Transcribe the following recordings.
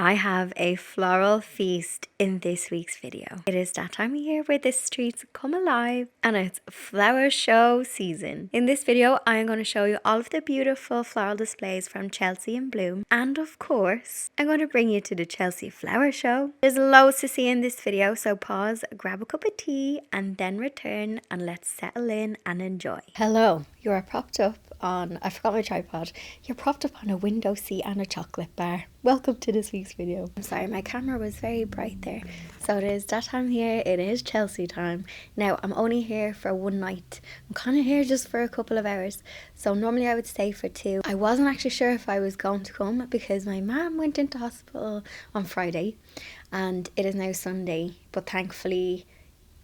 I have a floral feast in this week's video. It is that time of year where the streets come alive and it's flower show season. In this video, I am going to show you all of the beautiful floral displays from Chelsea in bloom. And of course, I'm going to bring you to the Chelsea Flower Show. There's loads to see in this video, so pause, grab a cup of tea and then return and let's settle in and enjoy. Hello, you are propped up on, I forgot my tripod, you're propped up on a window seat and a chocolate bar. Welcome to this week's video. I'm sorry, my camera was very bright there. So it is that time here, it is Chelsea time. Now, I'm only here for one night. I'm kind of here just for a couple of hours. So normally I would stay for 2. I wasn't actually sure if I was going to come because my mum went into hospital on Friday and it is now Sunday, but thankfully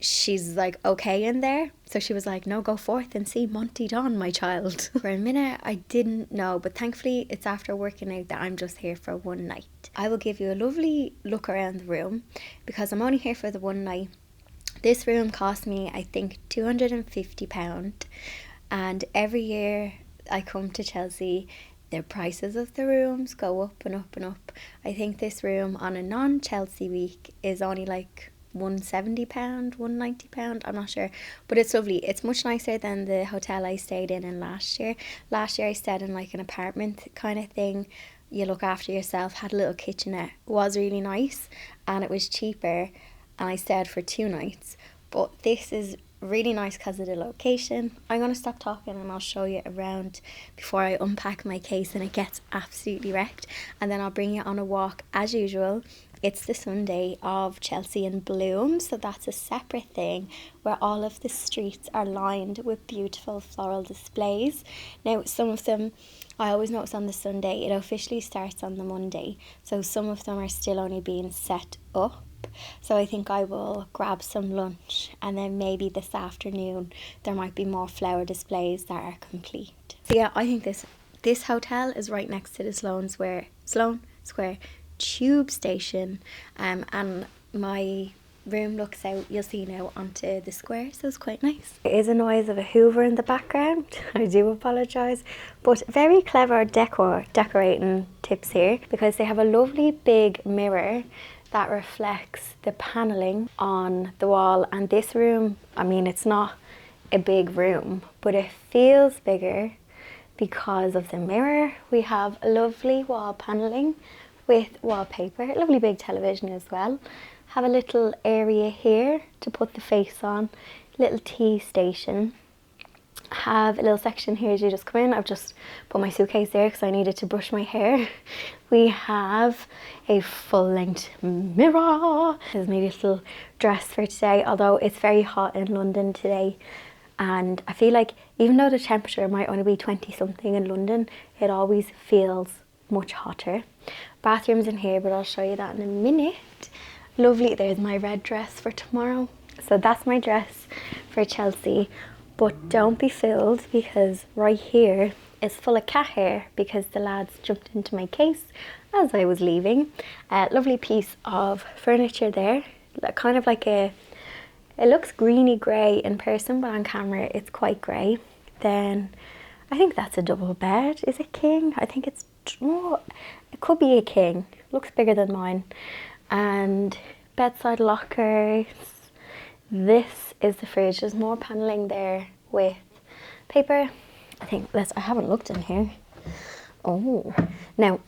she's like okay in there, so she was like, no, go forth and see Monty Don, my child. For a minute I didn't know, but thankfully it's after working out that I'm just here for one night. I will give you a lovely look around the room because I'm only here for the one night. This room cost me, I think, £250, and every year I come to Chelsea the prices of the rooms go up and up and up. I think this room on a non-Chelsea week is only like £170, £190, I'm not sure, but it's lovely. It's much nicer than the hotel I stayed in last year. Last year I stayed in like an apartment kind of thing. You look after yourself, had a little kitchenette. It was really nice and it was cheaper, and I stayed for 2 nights. But this is really nice because of the location. I'm going to stop talking and I'll show you around before I unpack my case and it gets absolutely wrecked, and then I'll bring you on a walk as usual. It's the Sunday of Chelsea in bloom, so that's a separate thing where all of the streets are lined with beautiful floral displays. Now, some of them I always notice on the Sunday, it officially starts on the Monday, so some of them are still only being set up. So I think I will grab some lunch and then maybe this afternoon there might be more flower displays that are complete. So yeah, I think this hotel is right next to the Sloane Square tube station, and my room looks out, you'll see now, onto the square, so it's quite nice. There is a noise of a hoover in the background. I do apologise, but very clever decorating tips here because they have a lovely big mirror that reflects the panelling on the wall. And this room, I mean, it's not a big room, but it feels bigger because of the mirror. We have lovely wall panelling with wallpaper, lovely big television as well. Have a little area here to put the face on, little tea station. Have a little section here as you just come in. I've just put my suitcase there because I needed to brush my hair. We have a full-length mirror. This is my little dress for today, although it's very hot in London today, and I feel like even though the temperature might only be 20 something in London, it always feels much hotter. Bathrooms in here, but I'll show you that in a minute. Lovely, there's my red dress for tomorrow. So that's my dress for Chelsea, but don't be fooled because right here is full of cat hair because the lads jumped into my case as I was leaving. Lovely piece of furniture there, kind of like it looks greeny grey in person, but on camera it's quite grey. Then I think that's a double bed. Is it king? I think it's, oh, it could be a king. Looks bigger than mine. And bedside lockers. This is the fridge. There's more panelling there with paper. I haven't looked in here. Oh, now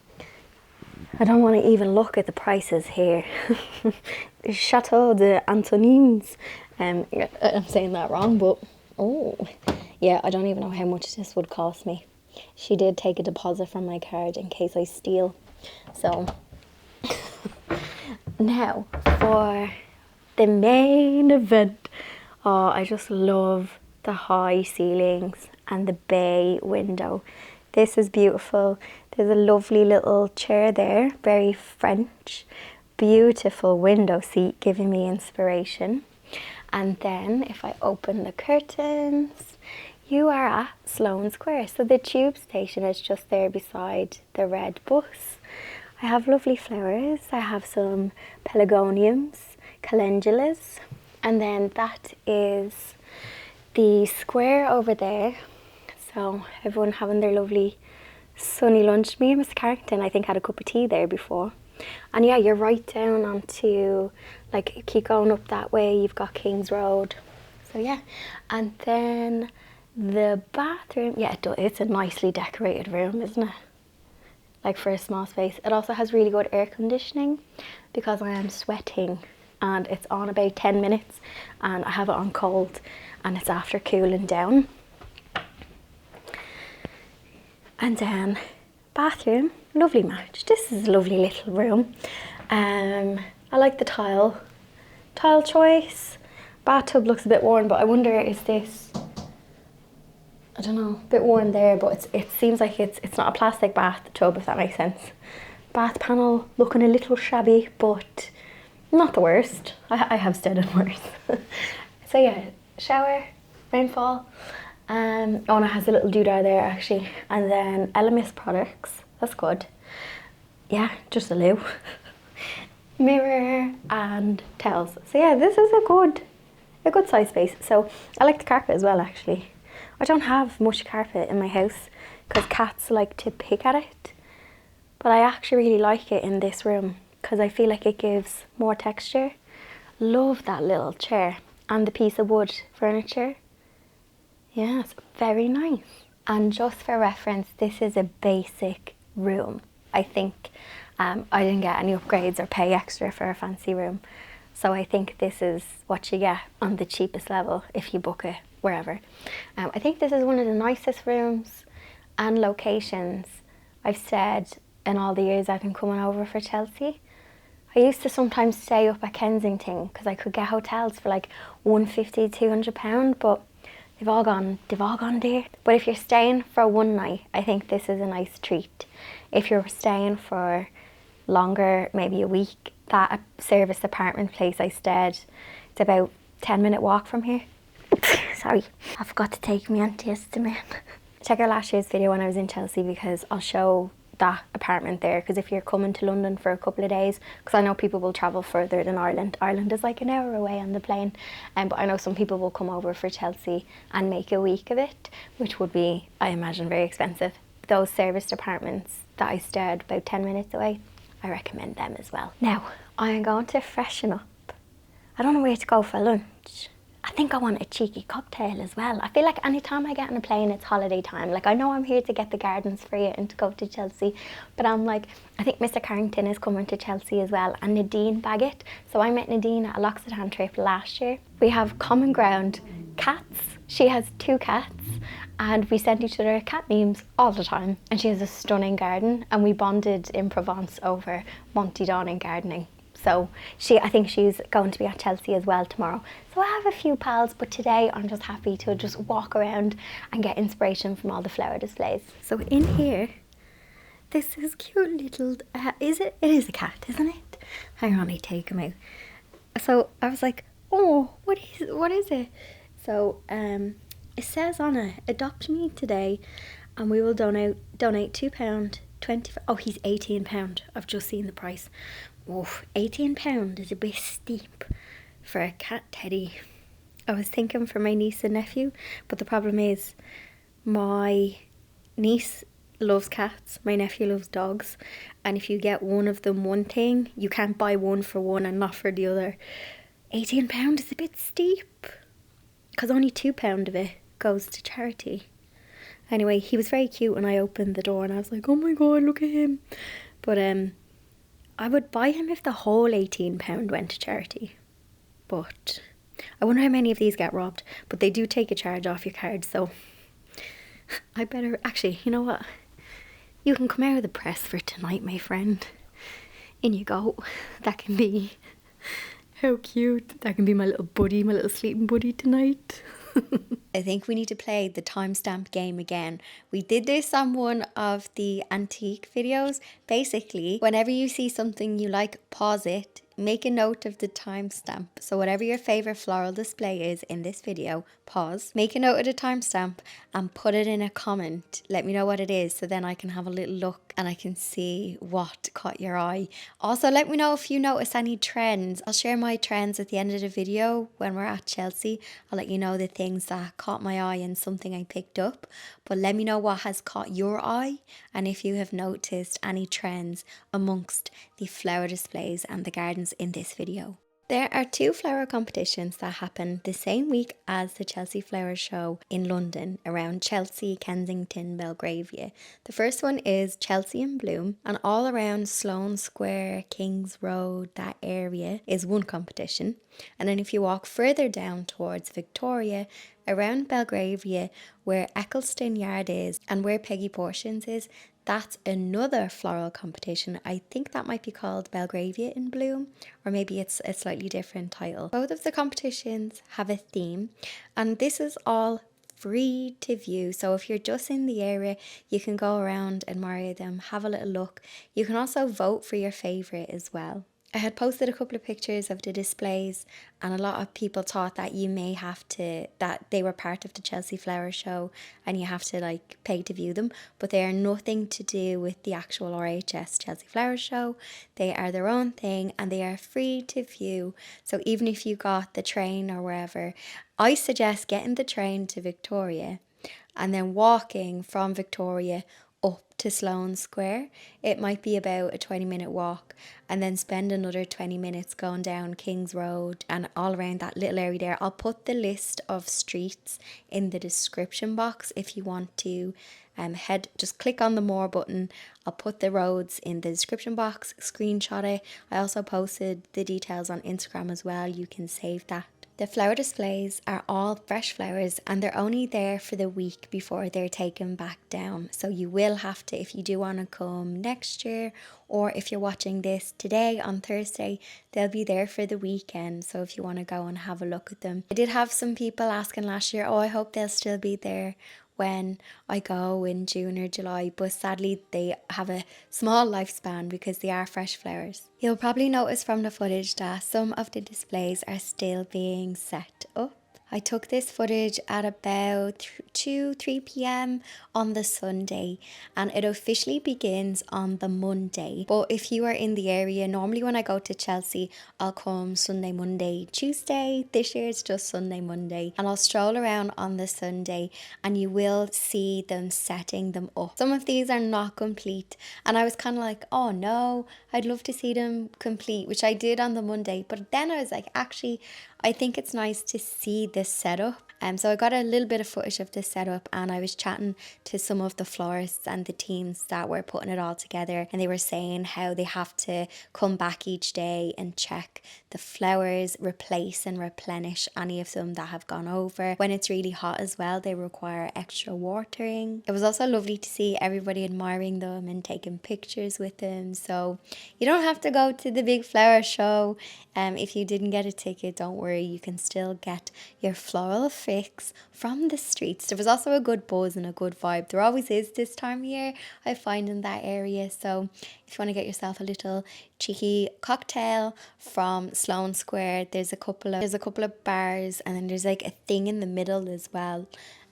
I don't want to even look at the prices here. Chateau de Antonines. I'm saying that wrong, but oh yeah, I don't even know how much this would cost me. She did take a deposit from my card in case I steal. So now for the main event. Oh, I just love the high ceilings and the bay window. This is beautiful. There's a lovely little chair there, very French. Beautiful window seat giving me inspiration. And then if I open the curtains, you are at Sloane Square. So the tube station is just there beside the red bus. I have lovely flowers. I have some pelargoniums, calendulas, and then that is the square over there. So everyone having their lovely sunny lunch. Me and Miss Carrington, I think, had a cup of tea there before. And yeah, you're right down onto, like, keep going up that way, you've got King's Road. So yeah, and then the bathroom, yeah, it's a nicely decorated room, isn't it? Like, for a small space. It also has really good air conditioning because I am sweating and it's on about 10 minutes and I have it on cold and it's after cooling down. And then bathroom, lovely match. This is a lovely little room. I like the tile choice. Bathtub looks a bit worn, but I wonder, is this, I don't know, a bit worn there, but it seems like it's not a plastic bathtub, if that makes sense. Bath panel looking a little shabby, but not the worst. I have stayed in worse. So yeah, shower, rainfall. Oh, and it has a little doodah there actually. And then Elemis products, that's good. Yeah, just a loo. Mirror and towels. So yeah, this is a good size space. So I like the carpet as well actually. I don't have much carpet in my house because cats like to pick at it. But I actually really like it in this room because I feel like it gives more texture. Love that little chair and the piece of wood furniture. Yeah, it's very nice. And just for reference, this is a basic room. I think I didn't get any upgrades or pay extra for a fancy room. So I think this is what you get on the cheapest level if you book it wherever. I think this is one of the nicest rooms and locations I've stayed in all the years I've been coming over for Chelsea. I used to sometimes stay up at Kensington because I could get hotels for like £150, £200, but they've all gone there. But if you're staying for one night, I think this is a nice treat. If you're staying for longer, maybe a week, that service apartment place I stayed, it's about 10-minute walk from here. Sorry, I forgot to take my antihistamine. Check out last year's video when I was in Chelsea because I'll show that apartment there, because if you're coming to London for a couple of days, because I know people will travel further than Ireland. Ireland is like an hour away on the plane, but I know some people will come over for Chelsea and make a week of it, which would be, I imagine, very expensive. Those serviced apartments that I stayed about 10 minutes away, I recommend them as well. Now, I'm going to freshen up. I don't know where to go for lunch. I think I want a cheeky cocktail as well. I feel like anytime I get on a plane, it's holiday time. Like, I know I'm here to get the gardens free and to go to Chelsea, but I'm like, I think Mr. Carrington is coming to Chelsea as well, and Nadine Baggett. So I met Nadine at a L'Occitane trip last year. We have common ground, cats. She has 2 cats, and we send each other cat memes all the time. And she has a stunning garden, and we bonded in Provence over Monty Don and gardening. So I think she's going to be at Chelsea as well tomorrow. So I have a few pals, but today I'm just happy to just walk around and get inspiration from all the flower displays. So in here, this is cute little, it is a cat, isn't it? Hang on, I take him out. So I was like, oh, what is it? So it says on it, adopt me today and we will donate £2.20. Oh, he's £18. I've just seen the price. Oh, £18 is a bit steep for a cat teddy. I was thinking for my niece and nephew, but the problem is my niece loves cats, my nephew loves dogs, and if you get one of them one thing, you can't buy one for one and not for the other. £18 is a bit steep because only £2 of it goes to charity. Anyway, he was very cute when I opened the door and I was like, oh my god, look at him. But I would buy him if the whole £18 went to charity. But I wonder how many of these get robbed. But they do take a charge off your card, so I better... Actually, you know what? You can come out of the press for tonight, my friend. In you go. That can be... How cute. That can be my little buddy, my little sleeping buddy tonight. I think we need to play the timestamp game again. We did this on one of the antique videos. Basically, whenever you see something you like, pause it, make a note of the timestamp. So whatever your favorite floral display is in this video, pause, make a note of the timestamp and put it in a comment. Let me know what it is so then I can have a little look and I can see what caught your eye. Also, let me know if you notice any trends. I'll share my trends at the end of the video when we're at Chelsea. I'll let you know the things that caught my eye and something I picked up. But let me know what has caught your eye and if you have noticed any trends amongst the flower displays and the gardens in this video. There are two flower competitions that happen the same week as the Chelsea Flower Show in London around Chelsea, Kensington, Belgravia. The first one is Chelsea in Bloom, and all around Sloane Square, King's Road, that area is one competition. And then if you walk further down towards Victoria, around Belgravia, where Eccleston Yard is and where Peggy Portions is, that's another floral competition. I think that might be called Belgravia in Bloom, or maybe it's a slightly different title. Both of the competitions have a theme, and this is all free to view. So if you're just in the area, you can go around, admire them, have a little look. You can also vote for your favourite as well. I had posted a couple of pictures of the displays, and a lot of people thought that you may have to, that they were part of the Chelsea Flower Show and you have to like pay to view them, but they are nothing to do with the actual RHS Chelsea Flower Show. They are their own thing and they are free to view. So even if you got the train or wherever, I suggest getting the train to Victoria and then walking from Victoria up to Sloane Square. It might be about a 20-minute walk, and then spend another 20 minutes going down King's Road and all around that little area there. I'll put the list of streets in the description box if you want to just click on the more button. I'll put the roads in the description box, screenshot it. I also posted the details on Instagram as well. You can save that. The flower displays are all fresh flowers and they're only there for the week before they're taken back down. So you will have to, if you do want to come next year, or if you're watching this today on Thursday, they'll be there for the weekend. So if you want to go and have a look at them. I did have some people asking last year, oh, I hope they'll still be there when I go in June or July, but sadly they have a small lifespan because they are fresh flowers. You'll probably notice from the footage that some of the displays are still being set up. I took this footage at about 2-3 p.m. on the Sunday, and it officially begins on the Monday. But if you are in the area, normally when I go to Chelsea, I'll come Sunday, Monday, Tuesday. This year it's just Sunday, Monday, and I'll stroll around on the Sunday and you will see them setting them up. Some of these are not complete, and I was kind of like, oh no, I'd love to see them complete, which I did on the Monday, but then I was like, actually, I think it's nice to see this setup. So I got a little bit of footage of this setup, and I was chatting to some of the florists and the teams that were putting it all together, and they were saying how they have to come back each day and check the flowers, replace and replenish any of them that have gone over. When it's really hot as well, they require extra watering. It was also lovely to see everybody admiring them and taking pictures with them. So you don't have to go to the big flower show. If you didn't get a ticket, don't worry, you can still get your floral fix from the streets. There was also a good buzz and a good vibe. There always is this time of year, I find, in that area. So if you want to get yourself a little cheeky cocktail from Sloane Square, there's a couple of bars, and then there's like a thing in the middle as well.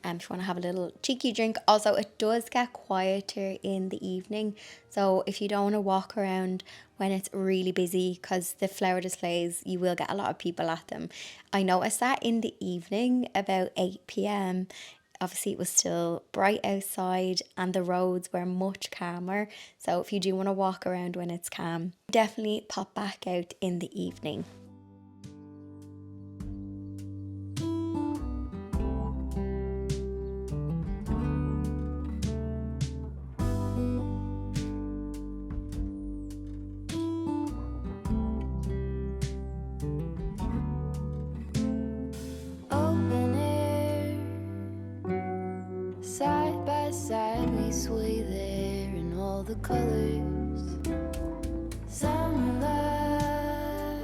If you want to have a little cheeky drink. Also, it does get quieter in the evening, so if you don't want to walk around when it's really busy, because the flower displays, you will get a lot of people at them. I noticed that in the evening, about 8 p.m, obviously it was still bright outside and the roads were much calmer. So if you do want to walk around when it's calm, definitely pop back out in the evening. Side by side we sway there in all the colors. Some love,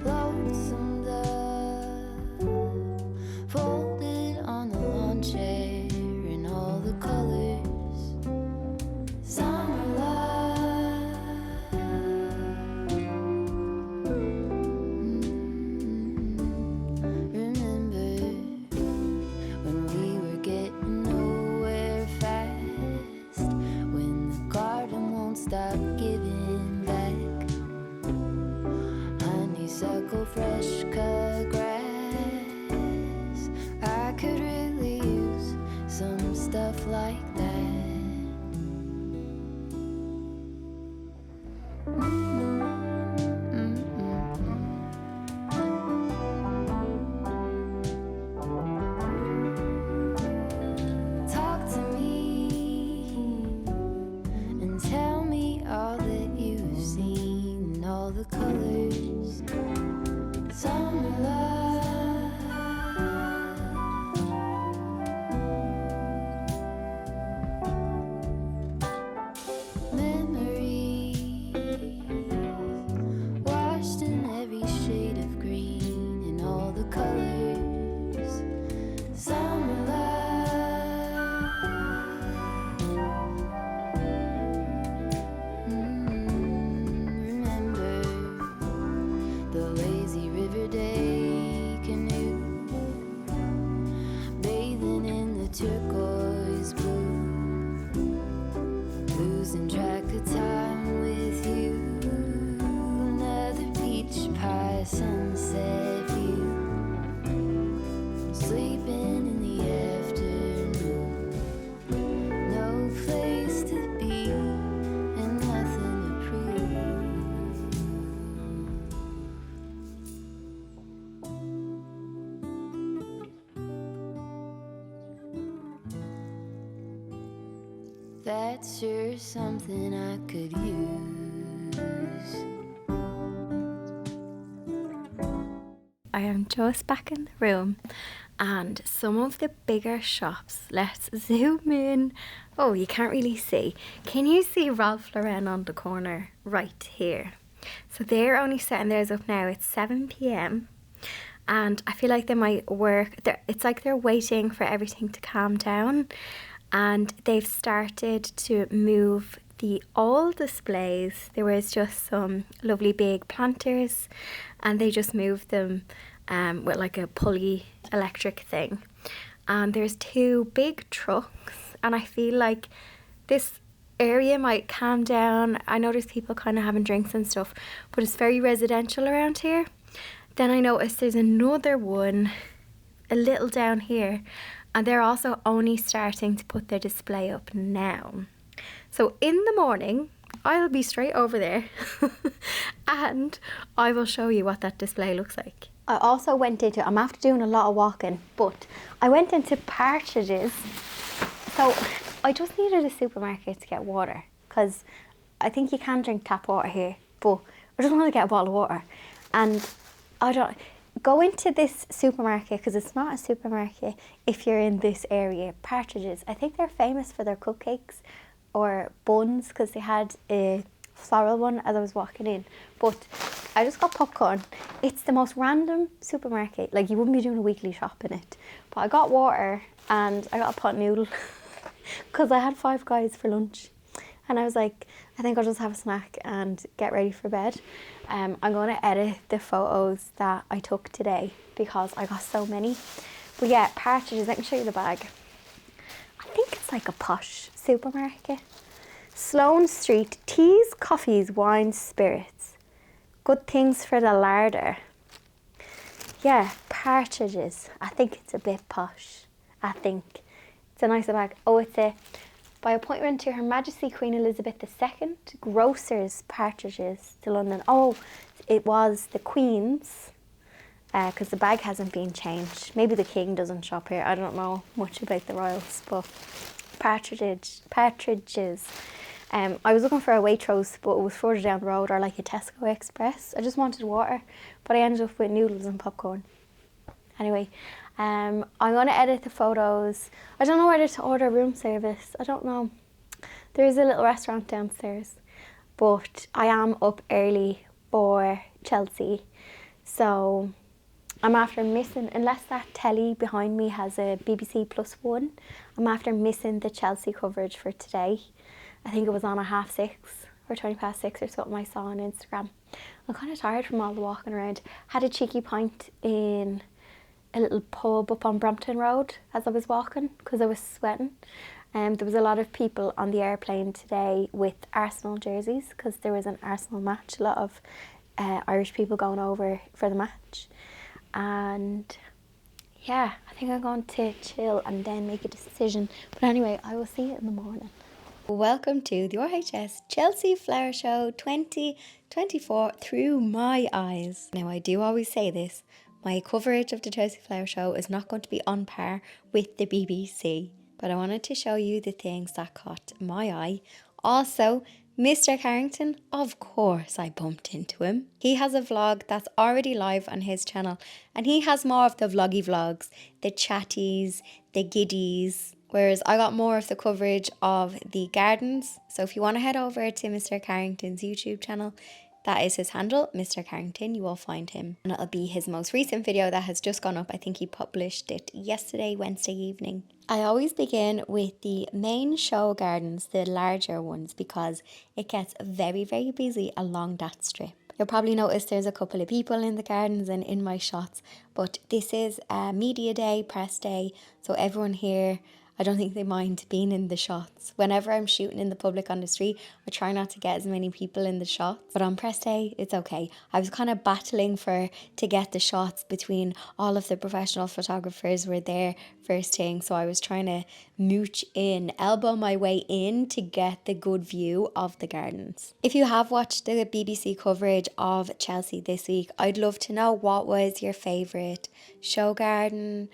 lonesome dove, folded on the lawn chair in all the colors. stop giving back. Honeysuckle, fresh cut grass. I could really use some stuff like that. Talk to me and tell me all that you've seen, all the colors, summer love. Memories washed in every shade of green and all the colors, summer love. Remember the lazy river day canoe, bathing in the turquoise blue, losing track of time with you. Another peach pie sunset view, sleeping in the afternoon. No place to be and nothing to prove. That's sure something I could use. I am just back in the room, and some of the bigger shops, let's zoom in. Oh, you can't really see. Can you see Ralph Lauren on the corner right here? So they're only setting theirs up now. It's 7 p.m. and I feel like they might work. It's like they're waiting for everything to calm down, and they've started to move the old displays. There was just some lovely big planters, and they just moved them with like a pulley electric thing. And there's two big trucks, and I feel like this area might calm down. I know there's people kind of having drinks and stuff, but it's very residential around here. Then I noticed there's another one a little down here, and they're also only starting to put their display up now. So in the morning, I'll be straight over there and I will show you what that display looks like. I also went into, I'm after doing a lot of walking, but I went into Partridge's. So I just needed a supermarket to get water, because I think you can drink tap water here, but I just want to get a bottle of water. And I don't go into this supermarket, because it's not a supermarket if you're in this area. Partridge's, I think they're famous for their cupcakes or buns, because they had a Floral one as I was walking in. But I just got popcorn. It's the most random supermarket, like you wouldn't be doing a weekly shop in it. But I got water and I got a pot noodle because I had Five Guys for lunch, and I was like, I think I'll just have a snack and get ready for bed. I'm going to edit the photos that I took today because I got so many. But yeah, Partridge's, let me show you the bag. I think it's like a posh supermarket. Sloane Street, teas, coffees, wines, spirits. Good things for the larder. Yeah, Partridge's. I think it's a bit posh. I think. It's a nice bag. Oh, it's a, by appointment to Her Majesty Queen Elizabeth II, Grocers, Partridge's to London. Oh, it was the Queen's, because the bag hasn't been changed. Maybe the King doesn't shop here. I don't know much about the royals, but Partridge's. I was looking for a Waitrose, but it was further down the road, or like a Tesco Express. I just wanted water, but I ended up with noodles and popcorn. Anyway, I'm going to edit the photos. I don't know whether to order room service. I don't know. There is a little restaurant downstairs, but I am up early for Chelsea. So I'm after missing, unless that telly behind me has a BBC Plus One, I'm after missing the Chelsea coverage for today. I think it was on at 6:30 or 6:20 or something I saw on Instagram. I'm kind of tired from all the walking around. Had a cheeky pint in a little pub up on Pavilion Road as I was walking because I was sweating. There was a lot of people on the airplane today with Arsenal jerseys because there was an Arsenal match. A lot of Irish people going over for the match. And yeah, I think I'm going to chill and then make a decision. But anyway, I will see you in the morning. Welcome to the RHS Chelsea Flower Show 2024 through my eyes. Now, I do always say this. My coverage of the Chelsea Flower Show is not going to be on par with the BBC. But I wanted to show you the things that caught my eye. Also, Mr. Carrington, of course I bumped into him. He has a vlog that's already live on his channel, and he has more of the vloggy vlogs, the chatties, the giddies, whereas I got more of the coverage of the gardens. So if you want to head over to Mr. Carrington's YouTube channel, that is his handle, Mr. Carrington. You will find him. And it'll be his most recent video that has just gone up. I think he published it yesterday, Wednesday evening. I always begin with the main show gardens, the larger ones, because it gets very, very busy along that strip. You'll probably notice there's a couple of people in the gardens and in my shots, but this is a media day, press day, so everyone here, I don't think they mind being in the shots. Whenever I'm shooting in the public on the street, I try not to get as many people in the shots. But on press day, it's okay. I was kind of battling to get the shots between all of the professional photographers were there first thing. So I was trying to mooch in, elbow my way in to get the good view of the gardens. If you have watched the BBC coverage of Chelsea this week, I'd love to know what was your favourite show garden.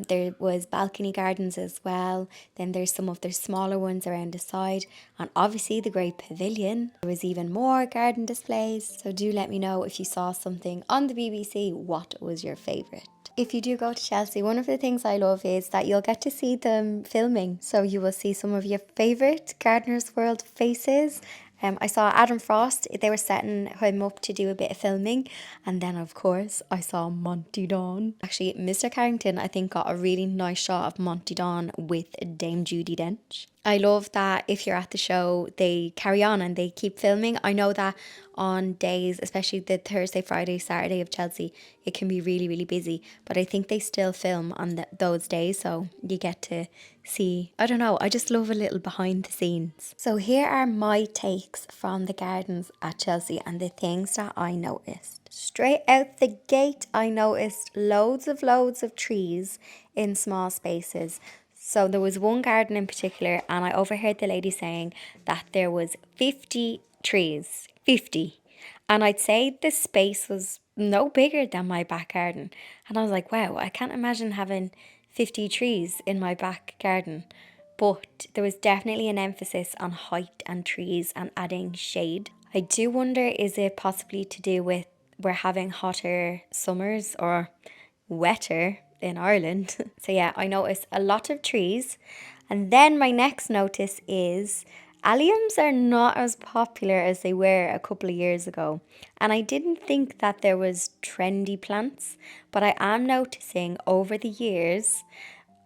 There was balcony gardens as well. Then there's some of their smaller ones around the side, and obviously the great pavilion. There was even more garden displays, so do let me know if you saw something on the BBC. What was your favourite? If you do go to Chelsea, one of the things I love is that you'll get to see them filming, so you will see some of your favourite Gardener's World faces. I saw Adam Frost, they were setting him up to do a bit of filming, and then of course I saw Monty Don. Actually, Mr. Carrington I think got a really nice shot of Monty Don with Dame Judi Dench. I love that if you're at the show, they carry on and they keep filming. I know that on days, especially the Thursday, Friday, Saturday of Chelsea, it can be really, really busy. But I think they still film on those days, so you get to see, I don't know, I just love a little behind the scenes. So here are my takes from the gardens at Chelsea and the things that I noticed. Straight out the gate, I noticed loads of trees in small spaces. So there was one garden in particular, and I overheard the lady saying that there was 50 trees, 50. And I'd say the space was no bigger than my back garden. And I was like, wow, I can't imagine having 50 trees in my back garden. But there was definitely an emphasis on height and trees and adding shade. I do wonder, is it possibly to do with we're having hotter summers or wetter in Ireland? So yeah, I noticed a lot of trees. And then my next notice is alliums are not as popular as they were a couple of years ago. And I didn't think that there was trendy plants, but I am noticing over the years,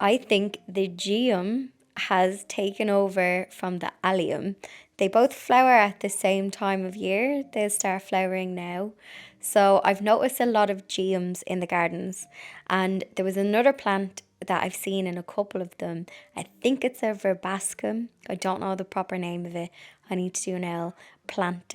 I think the geum has taken over from the allium. They both flower at the same time of year. They start flowering now. So I've noticed a lot of geums in the gardens. And there was another plant that I've seen in a couple of them. I think it's a verbascum. I don't know the proper name of it. I need to do an plant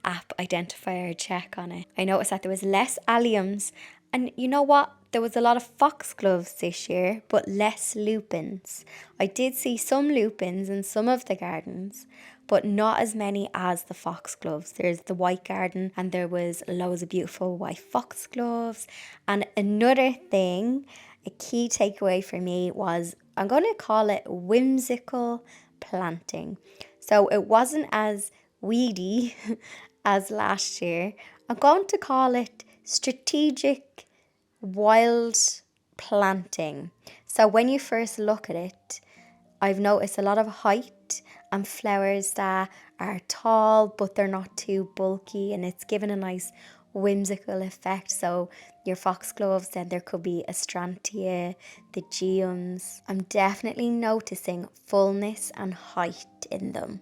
app identifier check on it. I noticed that there was less alliums. And you know what? There was a lot of foxgloves this year, but less lupins. I did see some lupins in some of the gardens, but not as many as the foxgloves. There's the white garden, and there was loads of beautiful white foxgloves. And another thing, a key takeaway for me was, I'm going to call it whimsical planting. So it wasn't as weedy as last year. I'm going to call it strategic wild planting. So when you first look at it, I've noticed a lot of height and flowers that are tall but they're not too bulky, and it's given a nice whimsical effect. So your foxgloves, then there could be astrantia, the geums. I'm definitely noticing fullness and height in them.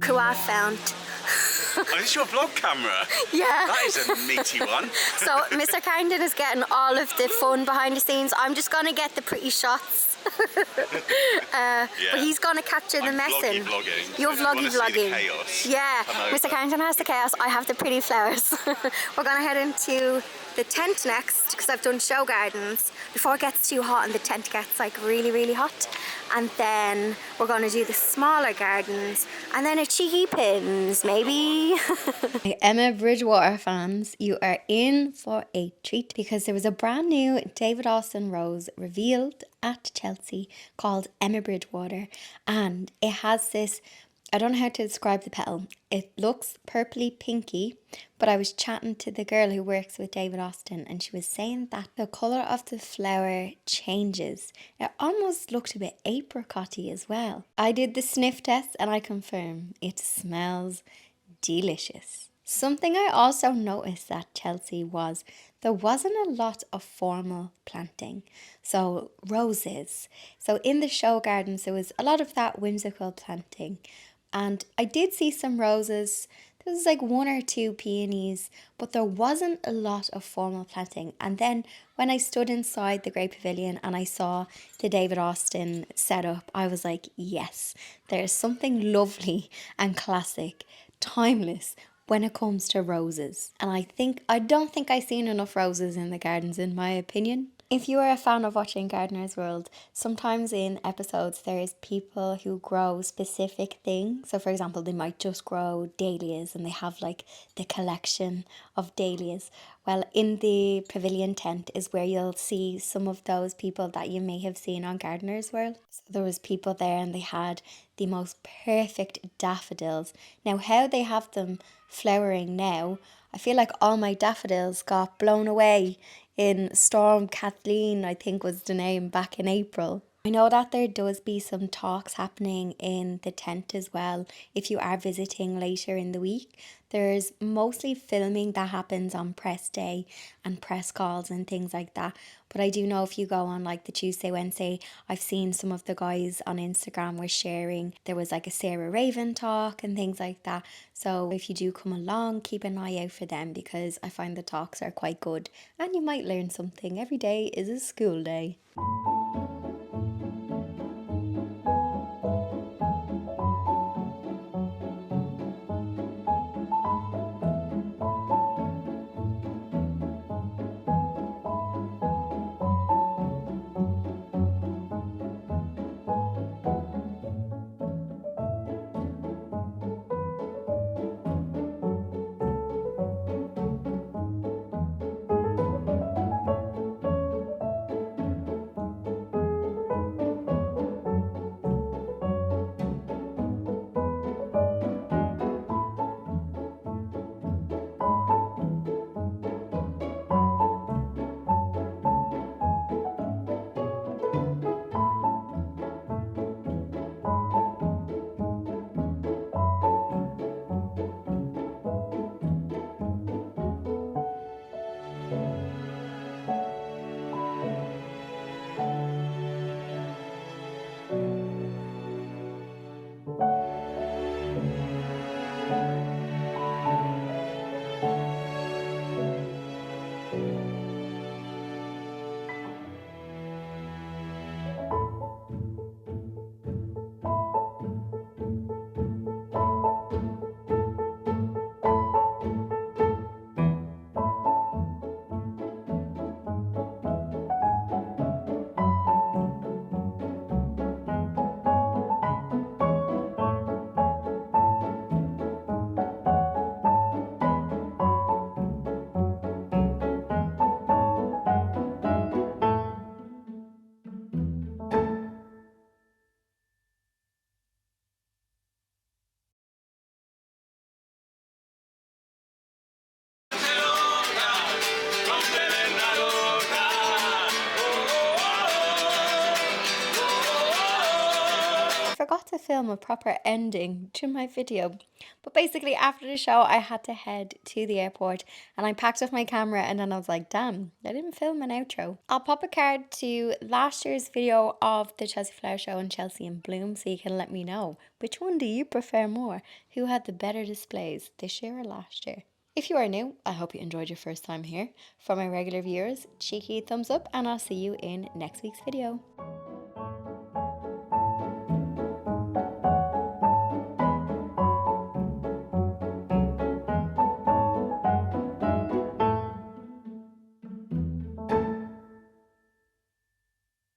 who I found. Oh, is this your vlog camera? Yeah. That is a meaty one. So Mr. Carrington is getting all of the fun behind the scenes. I'm just gonna get the pretty shots. But he's gonna capture the messing. Vlogging. You're vloggy vlogging. The chaos. Yeah. Mr. Carrington has the chaos. I have the pretty flowers. We're gonna head into the tent next because I've done show gardens before it gets too hot and the tent gets like really hot. And then we're gonna do the smaller gardens and then a cheeky pins, maybe. Emma Bridgewater fans, you are in for a treat because there was a brand new David Austin rose revealed at Chelsea called Emma Bridgewater, and it has this, I don't know how to describe the petal. It looks purpley pinky, but I was chatting to the girl who works with David Austin and she was saying that the colour of the flower changes. It almost looked a bit apricot-y as well. I did the sniff test and I confirm it smells delicious. Something I also noticed at Chelsea was there wasn't a lot of formal planting. So roses. So in the show gardens there was a lot of that whimsical planting. And I did see some roses. There was like one or two peonies, but there wasn't a lot of formal planting. And then when I stood inside the Great Pavilion and I saw the David Austin setup, I was like, yes, there's something lovely and classic, timeless when it comes to roses. And I don't think I've seen enough roses in the gardens in my opinion. If you are a fan of watching Gardener's World, sometimes in episodes there is people who grow specific things. So for example, they might just grow dahlias and they have like the collection of dahlias. Well, in the pavilion tent is where you'll see some of those people that you may have seen on Gardener's World. So there was people there and they had the most perfect daffodils. Now how they have them flowering now, I feel like all my daffodils got blown away in Storm Kathleen, I think was the name, back in April. I know that there does be some talks happening in the tent as well. If you are visiting later in the week, there's mostly filming that happens on press day and press calls and things like that. But I do know if you go on like the Tuesday, Wednesday, I've seen some of the guys on Instagram were sharing. There was like a Sarah Raven talk and things like that. So if you do come along, keep an eye out for them because I find the talks are quite good and you might learn something. Every day is a school day. forgot to film a proper ending to my video. But basically after the show I had to head to the airport and I packed up my camera, and then I was like, damn, I didn't film an outro. I'll pop a card to last year's video of the Chelsea Flower Show in Chelsea in Bloom so you can let me know which one do you prefer more, who had the better displays this year or last year. If you are new, I hope you enjoyed your first time here. For my regular viewers, cheeky thumbs up, and I'll see you in next week's video.